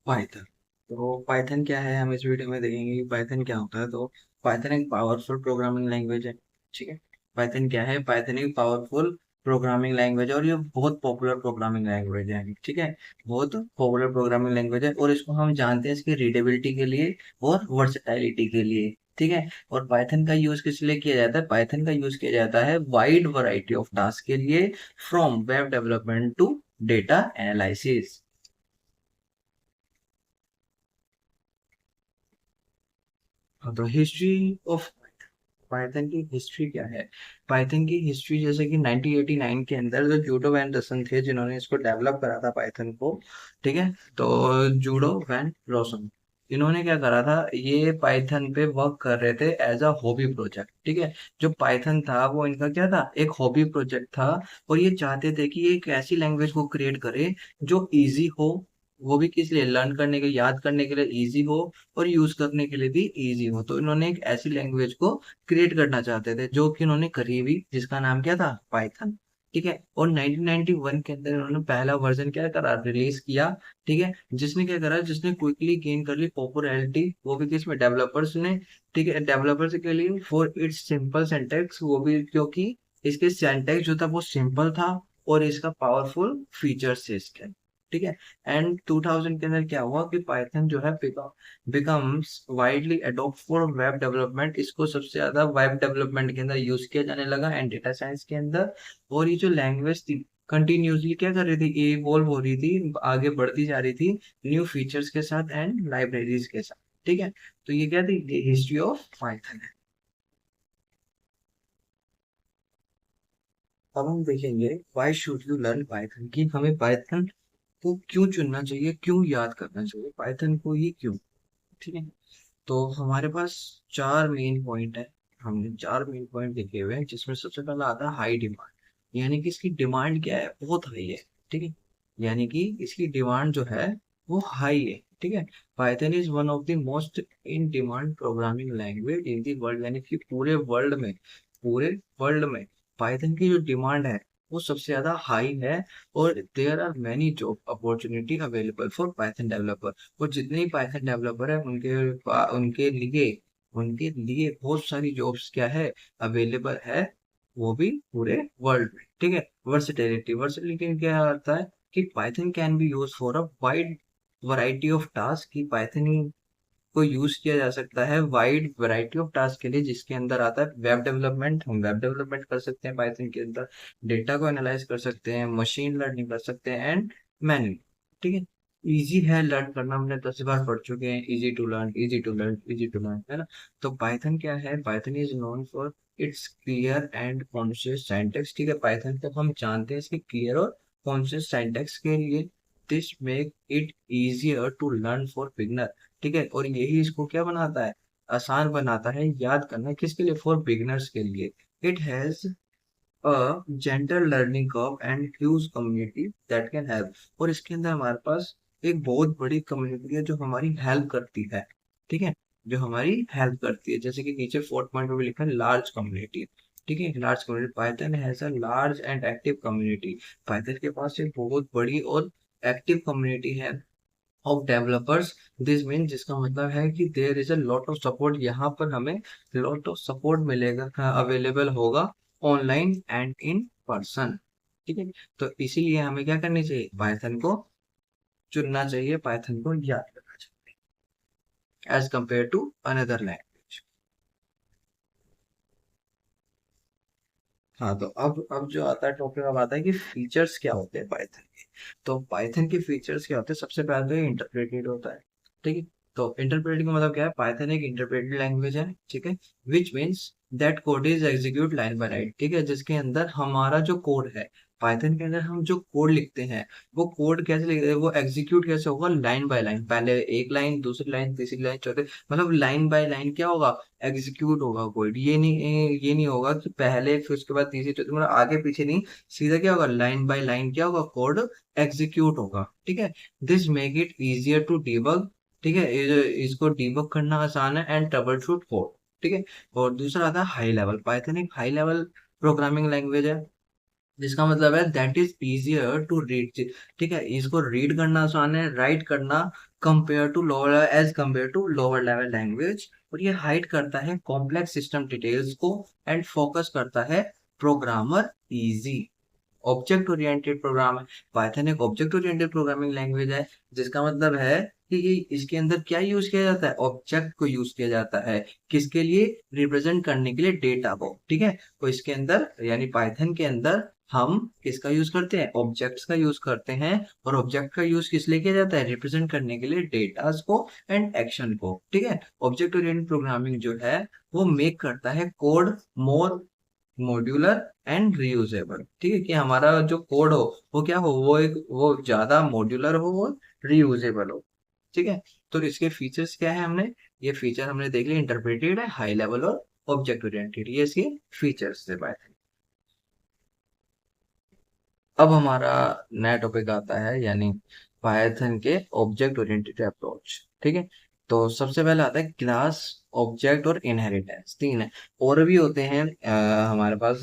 Python. तो Python क्या है, हम इस वीडियो में देखेंगे कि पाइथन क्या होता है। तो पाइथन एक पावरफुल प्रोग्रामिंग लैंग्वेज है। ठीक है। पाइथन क्या है, पाइथन एक पावरफुल प्रोग्रामिंग लैंग्वेज है और ये बहुत पॉपुलर प्रोग्रामिंग लैंग्वेज है। ठीक है। बहुत पॉपुलर प्रोग्रामिंग लैंग्वेज है और इसको हम जानते हैं इसकी रीडेबिलिटी के लिए और वर्सेटाइलिटी के लिए। ठीक है। और पाइथन का यूज किस लिए किया जाता है, पाइथन का यूज किया जाता है वाइड वैरायटी ऑफ टास्क के लिए, from web development to data analysis. हाँ, तो हिस्ट्री ऑफ पाइथन की हिस्ट्री क्या है। पाइथन की हिस्ट्री जैसे कि 1989 के अंदर जो जूडो वैन रसन थे जिन्होंने इसको डेवलप करा था पाइथन को। ठीक है। तो जूडो वैन रोसन इन्होंने क्या करा था, ये पाइथन पे वर्क कर रहे थे एज अ हॉबी प्रोजेक्ट। ठीक है। जो पाइथन था वो इनका क्या था, एक हॉबी प्रोजेक्ट था। और ये चाहते थे कि ये एक ऐसी लैंग्वेज को क्रिएट करे जो इजी हो, वो भी किस लिए, लर्न करने के, याद करने के लिए इजी हो और यूज करने के लिए भी इजी हो। तो इन्होंने एक ऐसी लैंग्वेज को क्रिएट करना चाहते थे जो कि उन्होंने करी भी, जिसका नाम क्या था, पाइथन। ठीक है। और 1991 के अंदर इन्होंने पहला वर्जन क्या करा, रिलीज किया। ठीक है। जिसने क्या करा, जिसने क्विकली गेन कर ली पॉपुलैरिटी, वो भी किसमें, डेवलपर्स ने। ठीक है। डेवलपर्स के लिए फॉर इट्स सिंपल सिंटैक्स, वो भी क्योंकि इसके सिंटैक्स जो था वो सिंपल था और इसका पावरफुल फीचर्स थे इसके। ठीक है। एंड 2000 के अंदर क्या हुआ कि पाइथन जो है becomes widely adopt for web development. इसको सबसे ज्यादा वेब डेवलपमेंट के अंदर यूज किया जाने लगा एंड डेटा साइंस के अंदर। और ये जो लैंग्वेज थी कंटिन्यूसली क्या कर रही थी, इवॉल्व हो रही थी, आगे बढ़ती जा रही थी न्यू फीचर्स के साथ एंड लाइब्रेरीज के साथ। ठीक है। तो ये क्या थी, ये हिस्ट्री ऑफ पाइथन है। अब हम देखेंगे why should you learn Python, कि हमें पाइथन को क्यों चुनना चाहिए, क्यों याद करना चाहिए पाइथन को ही, क्यों। ठीक है। तो हमारे पास चार मेन पॉइंट है। हमने चार मेन पॉइंट लिखे हुए हैं जिसमें सबसे पहला आता है हाई डिमांड, यानी कि इसकी डिमांड क्या है, बहुत हाई है। ठीक है। यानी कि इसकी डिमांड जो है वो हाई है। ठीक है। Python is one of the most in demand programming language in the world, यानी कि पूरे वर्ल्ड में पाइथन की जो डिमांड है वो सबसे ज्यादा हाई है। और there are many job opportunity available for Python developer. और जितने ही पाइथन डेवलपर है उनके लिए बहुत सारी जॉब्स क्या है, अवेलेबल है, वो भी पूरे वर्ल्ड में। ठीक है। वर्सेटिलिटी, वर्सेटिलिटी क्या आता है कि Python can be use for a wide variety of task, की पाइथन को यूज किया जा सकता है वाइड वैरायटी ऑफ टास्क के लिए, जिसके अंदर आता है वेब डेवलपमेंट। हम वेब डेवलपमेंट कर सकते हैं पाइथन के अंदर, डेटा को एनालाइज कर सकते हैं, मशीन लर्निंग कर सकते हैं एंड मैनुअल। ठीक है। इजी है लर्न करना, हमने 10 बार पढ़ चुके हैं, easy to learn, easy to learn, easy to learn, है ना। तो पाइथन क्या है, Python is known for its clear and conscious syntax. ठीक है। पाइथन को हम जानते हैं इसके क्लियर और कॉन्शियस सिंटैक्स के लिए। This make it easier to learn for beginner. ठीक है। और यही इसको क्या बनाता है, आसान बनाता है याद करना, किसके लिए, फॉर बिगिनर्स के लिए। It has a gentle learning curve and huge community that can help. और इसके अंदर हमारे पास एक बहुत बड़ी कम्युनिटी है जो हमारी हेल्प करती है। ठीक है। जो हमारी हेल्प करती है, जैसे कि नीचे फोर्थ पॉइंट में भी लिखा है लार्ज कम्युनिटी। ठीक है। Large community, Python has a large and active community. Python के पास एक बहुत बड़ी और एक्टिव कम्युनिटी है ऑफ डेवलपर्स। दिस मीन, जिसका मतलब है कि there is a lot of support, यहाँ पर हमें लॉट ऑफ सपोर्ट मिलेगा, अवेलेबल होगा ऑनलाइन एंड इन पर्सन। ठीक है। तो इसीलिए हमें क्या करनी चाहिए, पाइथन को चुनना चाहिए, पाइथन को याद करना चाहिए as compare to another language. हाँ, तो अब जो आता है टॉपिक, अब आता है कि फीचर्स क्या होते हैं पाइथन के। तो पाइथन के फीचर्स क्या होते हैं, सबसे पहले तो ये इंटरप्रेटेड होता है। ठीक है। तो इंटरप्रेटिंग का मतलब क्या है, पाइथन एक इंटरप्रेटेड लैंग्वेज है। ठीक है। Which means that code is execute line by line. ठीक है। जिसके अंदर हमारा जो कोड है, पाइथन के अंदर हम जो कोड लिखते हैं, वो कोड कैसे लिखते हैं, वो एग्जीक्यूट कैसे होगा, लाइन बाय लाइन। पहले एक लाइन, दूसरी लाइन, तीसरी लाइन, चौथे, मतलब लाइन बाय लाइन क्या होगा, एग्जीक्यूट होगा कोड। ये नहीं होगा कि पहले फिर उसके बाद तीसरी चौथी, मतलब आगे पीछे नहीं, सीधा क्या होगा, लाइन बाय लाइन क्या होगा, कोड एग्जीक्यूट होगा। ठीक है। This make it easier to debug. ठीक है। इसको डिबग करना आसान है एंड ट्रबल शूट कोड। ठीक है। और दूसरा आता है हाई लेवल, पाइथन एक हाई लेवल प्रोग्रामिंग लैंग्वेज है। जिसका मतलब है that is easier to read. ठीक है, इसको रीड करना आसान है, राइट करना compare to lower, as compare to lower level language. और ये हाइड करता है कॉम्प्लेक्स सिस्टम डिटेल्स को एंड फोकस करता है programmer easy. Object oriented program है, पाइथन एक ऑब्जेक्ट ओरिएंटेड प्रोग्रामिंग लैंग्वेज है, जिसका मतलब है कि ये इसके अंदर क्या यूज किया जाता है, ऑब्जेक्ट को यूज किया जाता है। किसके लिए? रिप्रेजेंट करने के लिए डेटा को। ठीक है, तो इसके अंदर यानी पाइथन के अंदर हम किसका यूज करते हैं? ऑब्जेक्ट्स का यूज करते हैं। और ऑब्जेक्ट का यूज किस लिए किया जाता है? रिप्रेजेंट करने के लिए डेटास को एंड एक्शन को। ठीक है, ऑब्जेक्ट ओरिएंटेड प्रोग्रामिंग जो है वो मेक करता है code more modular and reusable. ठीक है, कि हमारा जो कोड हो वो क्या हो, वो ज्यादा मॉड्यूलर हो और रीयूजेबल हो। ठीक है, तो इसके फीचर्स क्या है, हमने ये फीचर हमने देख लिया, इंटरप्रेटेड है, हाई लेवल और ऑब्जेक्ट ओरिएंटेड, ये इसके फीचर्स थे पाइथन। अब हमारा नया टॉपिक आता है, यानी पाइथन के ऑब्जेक्ट ओरिएंटेड अप्रोच। ठीक है, तो सबसे पहले आता है क्लास, ऑब्जेक्ट और इनहेरिटेंस, तीन है। और भी होते हैं हमारे पास।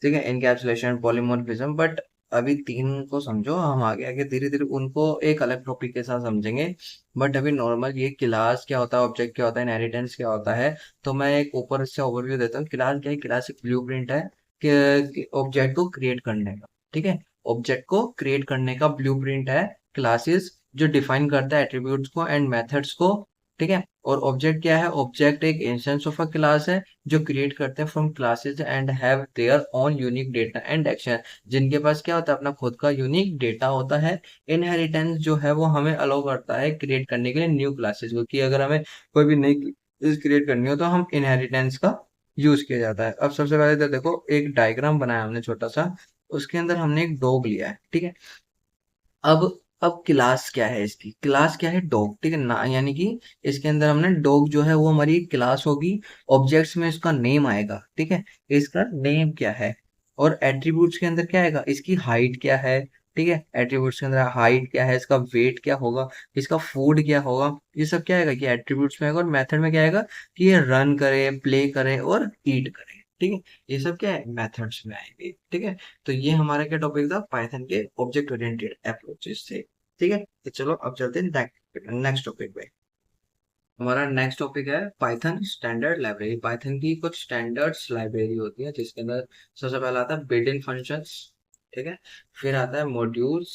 ठीक है, इनकैप्सुलेशन, पॉलीमॉर्फिज्म, बट अभी तीन को समझो, हम आगे आगे धीरे धीरे उनको एक अलग टॉपिक के साथ समझेंगे। बट अभी नॉर्मल ये क्लास क्या होता है, ऑब्जेक्ट क्या होता है, इनहेरिटेंस क्या होता है, तो मैं एक ऊपर से ओवरव्यू देता हूँ। क्लास क्या है? क्लास एक ब्लूप्रिंट है कि ऑब्जेक्ट को क्रिएट करने का। ठीक है, ऑब्जेक्ट को क्रिएट करने का ब्लूप्रिंट है क्लासेस, जो डिफाइन करता है एट्रीब्यूट्स को एंड मेथड्स को। ठीक है, और ऑब्जेक्ट क्या है? ऑब्जेक्ट एक इंस्टेंस ऑफ अ क्लास है जो क्रिएट करते हैं from classes and have their own unique data and action, जिनके पास क्या होता है? अपना खुद का यूनिक डेटा होता है। इनहेरिटेंस जो है वो हमें अलाउ करता है क्रिएट करने के लिए न्यू क्लासेस को, कि अगर हमें कोई भी नई चीज क्रिएट करनी हो तो हम इनहेरिटेंस का यूज किया जाता है। अब सबसे पहले तो देखो, एक डायग्राम बनाया हमने छोटा सा, उसके अंदर हमने एक डॉग लिया है। ठीक है, अब अब क्लास क्या है? इसकी क्लास क्या है? डॉग। ठीक है ना, यानी कि इसके अंदर हमने डॉग जो है वो हमारी क्लास होगी। ऑब्जेक्ट्स में इसका नेम आएगा। ठीक है, इसका नेम क्या है? और एट्रीब्यूट्स के अंदर क्या आएगा? इसकी हाइट क्या है? ठीक है, एट्रीब्यूट्स के अंदर हाइट क्या है, इसका वेट क्या होगा, इसका फूड क्या होगा, ये सब क्या आएगा कि एट्रीब्यूट्स में आएगा। और मेथड में क्या आएगा कि ये रन करे, प्ले करे और ईट करे। ठीक है, ये सब क्या है? मेथड्स में आएंगे। ठीक है, तो ये हमारा क्या टॉपिक था? पाइथन के ऑब्जेक्ट ओरिएंटेड अप्रोचेस थे। ठीक है, तो चलो अब चलते हैं नेक्स्ट टॉपिक पे। हमारा नेक्स्ट टॉपिक है पाइथन स्टैंडर्ड लाइब्रेरी। पाइथन की कुछ स्टैंडर्ड्स लाइब्रेरी होती है, जिसके अंदर सबसे पहला आता है बिल्ट इन फंक्शंस। ठीक है, फिर आता है मॉड्यूल्स,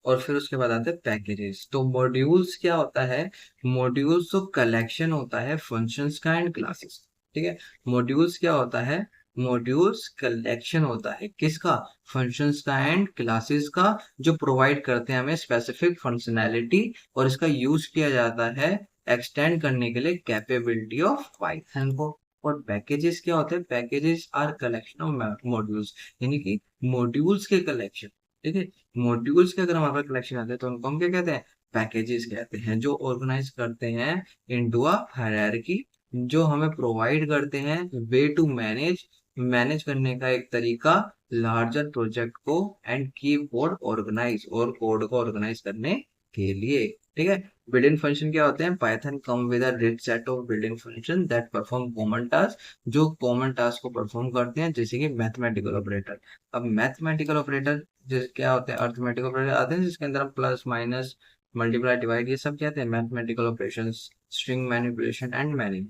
और फिर उसके बाद आते हैं पैकेजेस। तो मॉड्यूल्स क्या होता है? मॉड्यूल्स तो कलेक्शन होता है फंक्शंस का एंड क्लासेस। ठीक है, मॉड्यूल्स क्या होता है? मॉड्यूल्स कलेक्शन होता है किसका? फंक्शंस का एंड क्लासेस का, जो प्रोवाइड करते हैं हमें स्पेसिफिक फंक्शनैलिटी, और इसका यूज किया जाता है एक्सटेंड करने के लिए कैपेबिलिटी ऑफ पाइथन को। और पैकेजेस क्या होते हैं? Packages are collection of modules, यानी कि मॉड्यूल्स के कलेक्शन। ठीक है, मॉड्यूल्स के अगर हमारे पास कलेक्शन आते हैं तो उनको हम क्या कहते हैं? पैकेजेस कहते हैं, जो ऑर्गेनाइज करते हैं इनटू अ हायरार्की, जो हमें प्रोवाइड करते हैं वे टू मैनेज, मैनेज करने का एक तरीका लार्जर प्रोजेक्ट को एंड कीप कोड ऑर्गेनाइज, और कोड को ऑर्गेनाइज करने के लिए। ठीक है, बिल्ट-इन फंक्शन क्या होते हैं? Python come with a rich set of built-in function that perform common task, जो कॉमन टास्क को परफॉर्म करते हैं, जैसे कि मैथमेटिकल ऑपरेटर। अब मैथमेटिकल ऑपरेटर जिस क्या होते हैं? अर्थमेटिक ऑपरेटर आते हैं, जिसके अंदर हम प्लस माइनस मल्टीप्लाई डिवाइड ये सब क्या होते हैं? Mathematical operations, string manipulation and many.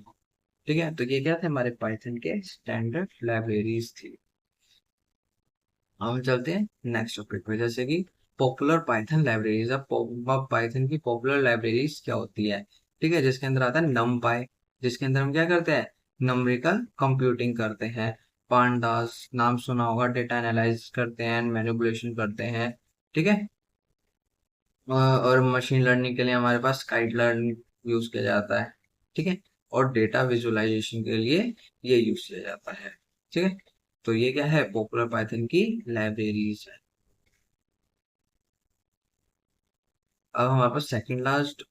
ठीक है, तो ये क्या थे? हमारे पाइथन के स्टैंडर्ड लाइब्रेरीज थी। हम चलते हैं नेक्स्ट टॉपिक पे, जैसे कि पॉपुलर पाइथन लाइब्रेरीज। अब पाइथन की पॉपुलर लाइब्रेरीज क्या होती है? ठीक है, जिसके अंदर आता है नमपाई, जिसके अंदर हम क्या करते हैं? न्यूमेरिकल कंप्यूटिंग करते हैं। पांडास नाम सुना होगा, डेटा एनालाइज करते हैं, मैनिपुलेशन करते हैं। ठीक है, और मशीन लर्निंग के लिए हमारे पास स्काइट लर्न यूज किया जाता है। ठीक है, और डेटा विजुअलाइजेशन के लिए ये यूज किया जाता है। ठीक है, तो ये क्या है? पॉपुलर पाइथन की लाइब्रेरीज है। अब हमारे पास सेकंड लास्ट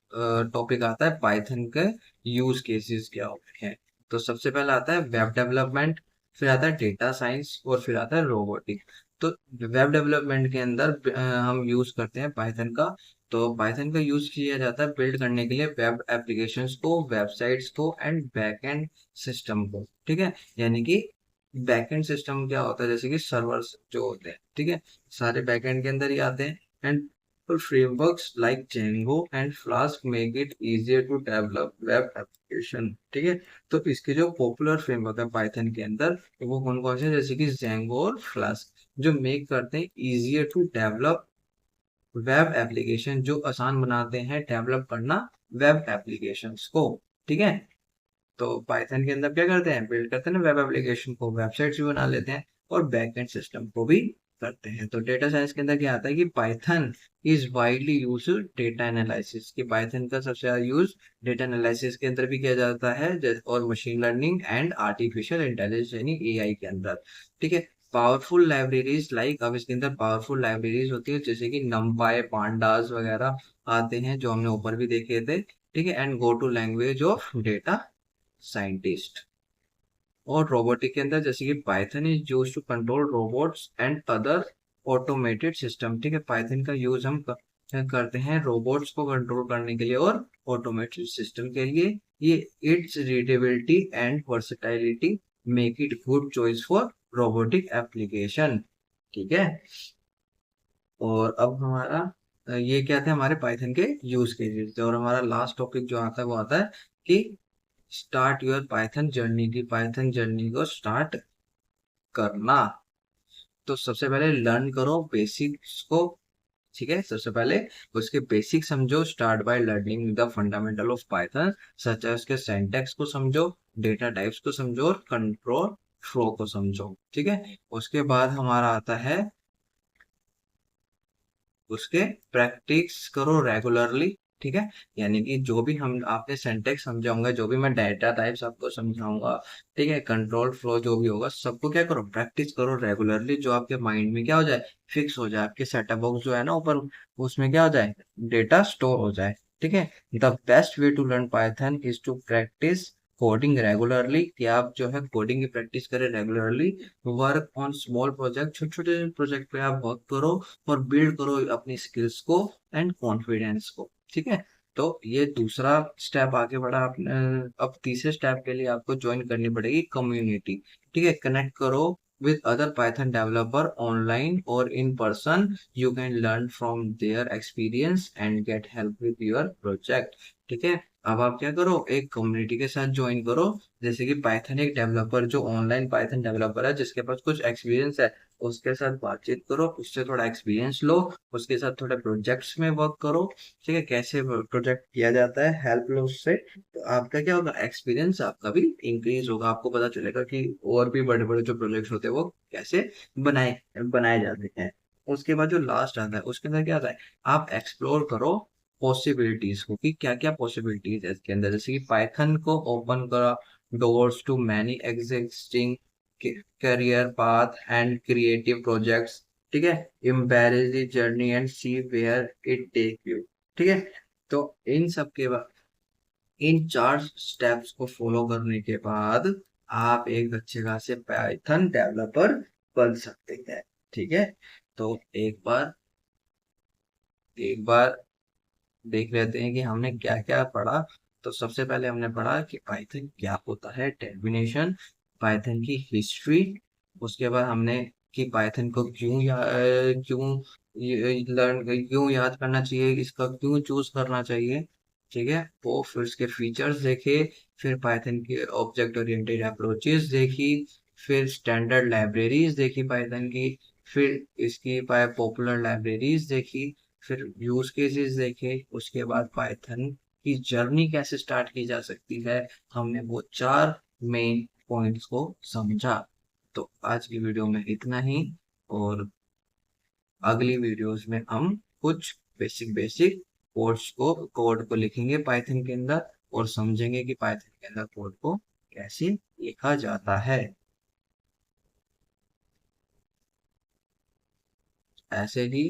टॉपिक आता है पाइथन के यूज केसेस क्या होते हैं। तो सबसे पहला आता है वेब डेवलपमेंट, फिर आता है डेटा साइंस, और फिर आता है रोबोटिक। तो वेब डेवलपमेंट के अंदर हम यूज करते हैं पाइथन का। तो पाइथन का यूज किया जाता है बिल्ड करने के लिए वेब एप्लीकेशंस को, वेबसाइट्स को एंड बैकएंड सिस्टम को। ठीक है, यानी कि बैकएंड सिस्टम क्या होता है, जैसे कि सर्वर्स जो होते हैं, ठीक है, सारे बैकएंड के अंदर ही आते हैं। And frameworks like Django and Flask make it easier to develop web application, ठीक है। तो इसके जो पॉपुलर फ्रेमवर्क है पाइथन के अंदर, तो वो कौन कौन से हैं? जैसे कि जेंगो और फ्लास्क, जो मेक करते हैं easier to develop web application, जो आसान बनाते हैं डेवलप करना वेब एप्लीकेशंस को, ठीक है। तो पाइथन के अंदर क्या करते हैं, बिल्ड करते हैं ना वेब एप्लीकेशन को, वेबसाइट्स भी बना लेते हैं और बैकएंड सिस्टम को भी करते हैं। तो डेटा साइंस के अंदर क्या आता है कि Python is widely use data analysis, कि पाइथन का सबसे ज्यादा यूज डेटा एनालिसिस के अंदर भी किया जाता है, और machine learning and artificial intelligence यानी एआई के अंदर, ठीक है। पावरफुल लाइब्रेरीज लाइक, अब इसके अंदर पावरफुल लाइब्रेरीज होती है जैसे कि नमपाई, पांडास वगैरह आते हैं, जो हमने ऊपर भी देखे थे, ठीक है। And go to language of data scientist. और रोबोटिक के अंदर जैसे कि Python is use to control robots and other automated system, ठीक है। पाइथन का यूज हम करते हैं रोबोट्स को कंट्रोल करने के लिए और ऑटोमेटेड सिस्टम के लिए। ये it's readability and versatility make it good choice for robotic application, ठीक है। और अब हमारा ये क्या थे हमारे पाइथन के यूज केसेस, और हमारा लास्ट टॉपिक जो आता है वो आता है कि स्टार्ट योर पाइथन जर्नी, की पाइथन जर्नी को स्टार्ट करना। तो सबसे पहले लर्न करो बेसिक्स को, ठीक है। सबसे पहले उसके बेसिक समझो, start by learning the fundamental of Python, such as के सिंटैक्स को समझो, डेटा टाइप्स को समझो और कंट्रोल फ्लो को समझो, ठीक है। उसके बाद हमारा आता है उसके प्रैक्टिस करो रेगुलरली, ठीक है। यानी कि जो भी हम आपने सिंटेक्स समझाऊंगा, जो भी मैं डेटा टाइप्स आपको समझाऊंगा, ठीक है, कंट्रोल फ्लो जो भी होगा, सबको क्या करो, प्रैक्टिस करो रेगुलरली, जो आपके माइंड में क्या हो जाए, फिक्स हो जाए, आपके सेटअप बॉक्स जो है ना ऊपर, उसमें क्या हो जाए, डेटा स्टोर हो जाए, ठीक है। The best way to learn Python is to practice coding regularly, कि आप जो है कोडिंग की प्रैक्टिस करें regularly. Work on small project, छोटे छोटे प्रोजेक्ट पे आप वर्क करो और बिल्ड करो अपनी स्किल्स को एंड कॉन्फिडेंस को, ठीक है। तो ये दूसरा स्टेप आगे बढ़ा आपने। अब तीसरे स्टेप के लिए आपको ज्वाइन करनी पड़ेगी कम्युनिटी, ठीक है। कनेक्ट करो with other Python developer online or in person. You can learn from their experience and get help with your project, ठीक है। अब आप क्या करो, एक कम्युनिटी के साथ ज्वाइन करो, जैसे कि पाइथन एक डेवलपर जो ऑनलाइन पाइथन डेवलपर है जिसके पास कुछ एक्सपीरियंस है, उसके साथ बातचीत करो, उससे थोड़ा एक्सपीरियंस लो, उसके साथ थोड़े प्रोजेक्ट्स में वर्क करो, ठीक है। कैसे प्रोजेक्ट किया जाता है, हेल्प लो उससे, तो आपका क्या होगा, एक्सपीरियंस आपका भी इंक्रीज होगा, आपको पता चलेगा कि और भी बड़े बड़े जो प्रोजेक्ट्स होते हैं वो कैसे बनाए बनाए जाते हैं। उसके बाद जो लास्ट आता है उसके अंदर क्या आता है, आप एक्सप्लोर करो पॉसिबिलिटीज को, कि क्या क्या पॉसिबिलिटीज है इसके अंदर, जैसे कि पाइथन को ओपन करा doors to many existing career path and creative projects, ठीक है। Embrace the journey and see where it take you, ठीक है। तो इन सब के बाद, इन चार स्टेप्स को फॉलो करने के बाद आप एक अच्छे खासे पाइथन डेवलपर बन सकते हैं, ठीक है। तो एक बार देख लेते हैं कि हमने क्या क्या पढ़ा। तो सबसे पहले हमने पढ़ा कि पाइथन क्या होता है, डेफिनेशन, पाइथन की हिस्ट्री। उसके बाद हमने कि पाइथन को क्यों याद करना चाहिए, इसका क्यों चूज करना चाहिए, ठीक है। वो फिर उसके फीचर्स देखे, फिर पाइथन के ऑब्जेक्ट ओरिएंटेड अप्रोचेस देखी, फिर स्टैंडर्ड लाइब्रेरीज देखी पाइथन की, फिर इसकी पॉपुलर लाइब्रेरीज देखी, फिर यूज केसेस देखे, उसके बाद पाइथन की जर्नी कैसे स्टार्ट की जा सकती है, हमने वो चार मेन पॉइंट्स को समझा। तो आज की वीडियो में इतना ही, और अगली वीडियोस में हम कुछ बेसिक बेसिक कोड को लिखेंगे पाइथन के अंदर, और समझेंगे कि पाइथन के अंदर कोड को कैसे लिखा जाता है। ऐसे ही